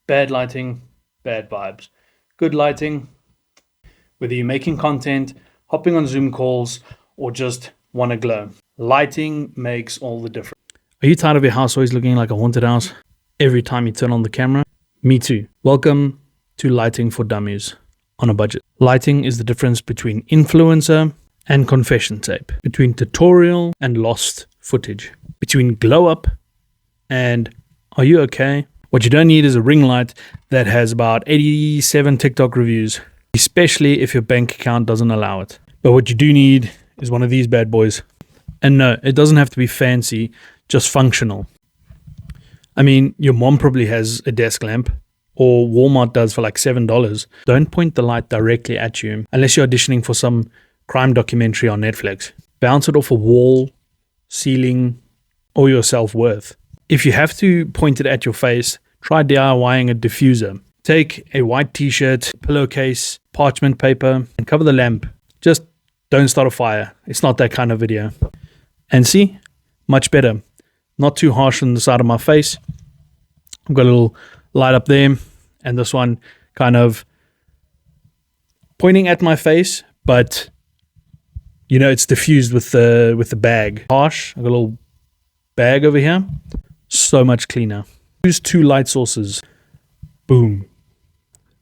Bad lighting, bad vibes. Good lighting, whether you're making content, hopping on Zoom calls, or just want to glow. Lighting makes all the difference. Are you tired of your house always looking like a haunted house every time you turn on the camera? Me too. Welcome to Lighting for Dummies on a budget. Lighting is the difference between influencer and confession tape, between tutorial and lost footage, between glow up and are you okay? What you don't need is a ring light that has about 87 TikTok reviews, especially if your bank account doesn't allow it. But what you do need is one of these bad boys. And no, it doesn't have to be fancy, just functional. I mean, your mom probably has a desk lamp, or Walmart does for like $7. Don't point the light directly at you unless you're auditioning for some crime documentary on Netflix. Bounce it off a wall, ceiling, or your self-worth. If you have to point it at your face, try DIYing a diffuser. Take a white t-shirt, pillowcase, parchment paper, and cover the lamp. Just don't start a fire. It's not that kind of video. And see? Much better. Not too harsh on the side of my face. I've got a little light up there, and this one kind of pointing at my face, but you know it's diffused with the bag. Harsh. I've got a little bag over here. So much cleaner. Use two light sources. Boom.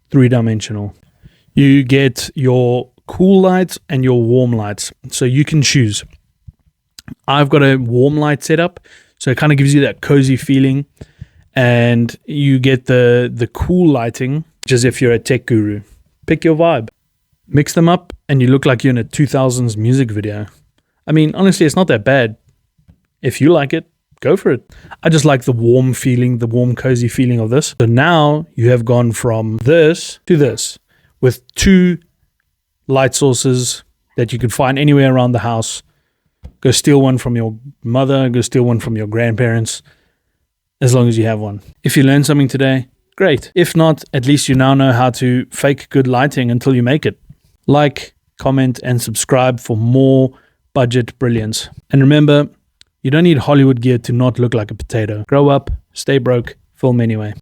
3-dimensional. You get your cool lights and your warm lights. So you can choose. I've got a warm light setup, so it kind of gives you that cozy feeling. And you get the cool lighting, just as if you're a tech guru. Pick your vibe. Mix them up and you look like you're in a 2000s music video. I mean, honestly, it's not that bad. If you like it, go for it. I just like the warm feeling, the warm, cozy feeling of this. So now you have gone from this to this with two light sources that you could find anywhere around the house. Go steal one from your mother, go steal one from your grandparents, as long as you have one. If you learned something today, great. If not, at least you now know how to fake good lighting until you make it. Like, comment, and subscribe for more budget brilliance. And remember, you don't need Hollywood gear to not look like a potato. Grow up, stay broke, film anyway.